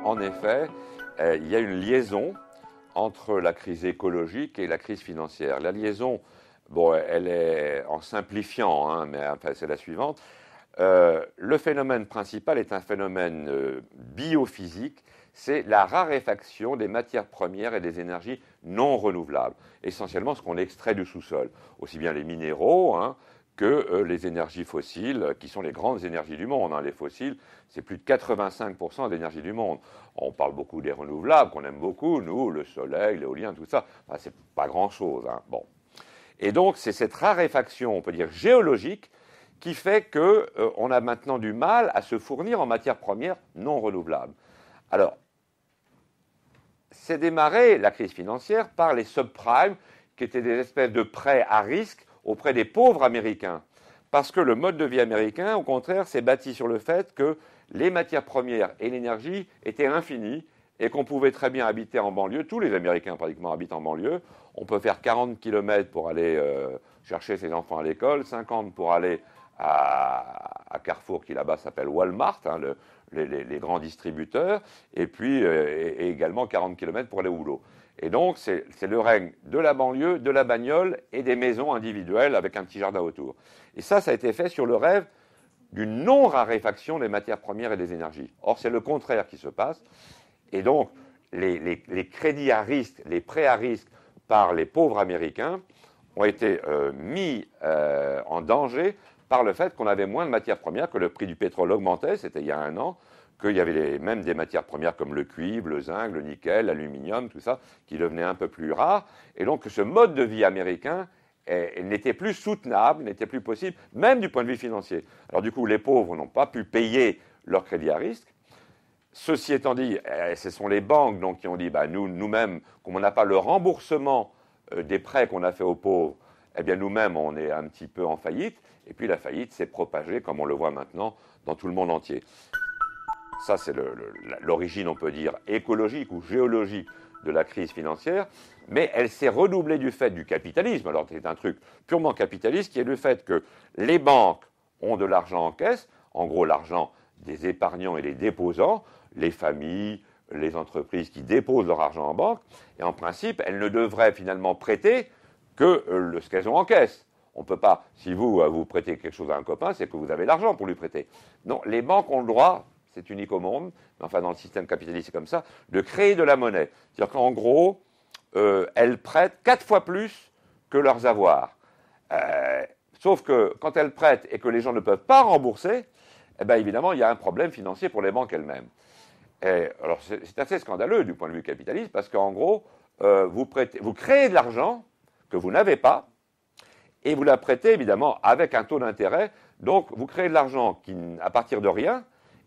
en effet, il y a une liaison entre la crise écologique et la crise financière. La liaison, bon, elle est en simplifiant, hein, mais enfin, c'est la suivante. Le phénomène principal est un phénomène biophysique, c'est la raréfaction des matières premières et des énergies non renouvelables, essentiellement ce qu'on extrait du sous-sol, aussi bien les minéraux, hein, que les énergies fossiles, qui sont les grandes énergies du monde. Hein. Les fossiles, c'est plus de 85% de l'énergie du monde. On parle beaucoup des renouvelables, qu'on aime beaucoup, nous, le soleil, l'éolien, tout ça. Enfin, c'est pas grand-chose. Hein. Bon. Et donc, c'est cette raréfaction, on peut dire géologique, qui fait qu'on a maintenant du mal à se fournir en matières premières non renouvelables. Alors, c'est démarré, la crise financière, par les subprimes, qui étaient des espèces de prêts à risque auprès des pauvres Américains. Parce que le mode de vie américain, au contraire, s'est bâti sur le fait que les matières premières et l'énergie étaient infinies et qu'on pouvait très bien habiter en banlieue. Tous les Américains pratiquement habitent en banlieue. On peut faire 40 km pour aller chercher ses enfants à l'école, 50 pour aller à Carrefour, qui là-bas s'appelle Walmart, hein, les grands distributeurs, et puis et également 40 km pour aller au boulot. Et donc, c'est le règne de la banlieue, de la bagnole et des maisons individuelles avec un petit jardin autour. Et ça a été fait sur le rêve d'une non-raréfaction des matières premières et des énergies. Or, c'est le contraire qui se passe. Et donc, les crédits à risque, les prêts à risque par les pauvres Américains ont été mis en danger par le fait qu'on avait moins de matières premières, que le prix du pétrole augmentait, c'était il y a un an, qu'il y avait même des matières premières comme le cuivre, le zinc, le nickel, l'aluminium, tout ça, qui devenaient un peu plus rares. Et donc ce mode de vie américain n'était plus soutenable, n'était plus possible, même du point de vue financier. Alors du coup, les pauvres n'ont pas pu payer leur crédit à risque. Ceci étant dit, ce sont les banques donc, qui ont dit, bah, nous-mêmes, comme on n'a pas le remboursement des prêts qu'on a fait aux pauvres, eh bien nous-mêmes, on est un petit peu en faillite. Et puis la faillite s'est propagée, comme on le voit maintenant, dans tout le monde entier. Ça, c'est l'origine, on peut dire, écologique ou géologique de la crise financière, mais elle s'est redoublée du fait du capitalisme. Alors, c'est un truc purement capitaliste qui est le fait que les banques ont de l'argent en caisse, en gros l'argent des épargnants et des déposants, les familles, les entreprises qui déposent leur argent en banque, et en principe, elles ne devraient finalement prêter que ce qu'elles ont en caisse. On ne peut pas, si vous prêtez quelque chose à un copain, c'est que vous avez l'argent pour lui prêter. Non, les banques ont le droit, c'est unique au monde, mais enfin dans le système capitaliste c'est comme ça, de créer de la monnaie. C'est-à-dire qu'en gros, elles prêtent 4 fois plus que leurs avoirs. Sauf que quand elles prêtent et que les gens ne peuvent pas rembourser, eh bien évidemment il y a un problème financier pour les banques elles-mêmes. Alors c'est assez scandaleux du point de vue capitaliste, parce qu'en gros, vous créez de l'argent que vous n'avez pas, et vous la prêtez évidemment avec un taux d'intérêt, donc vous créez de l'argent à partir de rien,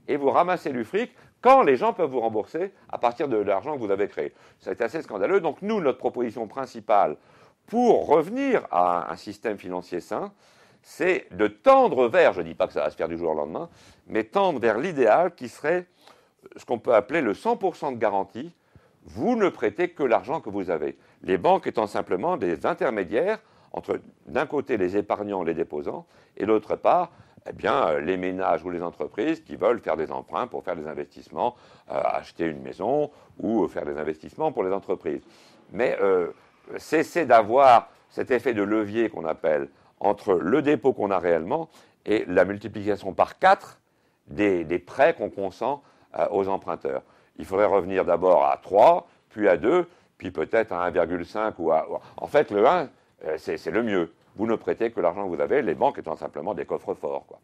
et vous ramassez du fric quand les gens peuvent vous rembourser à partir de l'argent que vous avez créé. C'est assez scandaleux. Donc nous, notre proposition principale pour revenir à un système financier sain, c'est de tendre vers, je ne dis pas que ça va se faire du jour au lendemain, mais tendre vers l'idéal qui serait ce qu'on peut appeler le 100% de garantie. Vous ne prêtez que l'argent que vous avez. Les banques étant simplement des intermédiaires entre, d'un côté, les épargnants, les déposants, et d'autre part, eh bien, les ménages ou les entreprises qui veulent faire des emprunts pour faire des investissements, acheter une maison ou faire des investissements pour les entreprises. Mais cessez d'avoir cet effet de levier qu'on appelle entre le dépôt qu'on a réellement et la multiplication par 4 des prêts qu'on consent aux emprunteurs. Il faudrait revenir d'abord à 3, puis à 2, puis peut-être à 1,5 ou à... En fait, le 1, c'est le mieux. Vous ne prêtez que l'argent que vous avez, les banques étant simplement des coffres forts, quoi.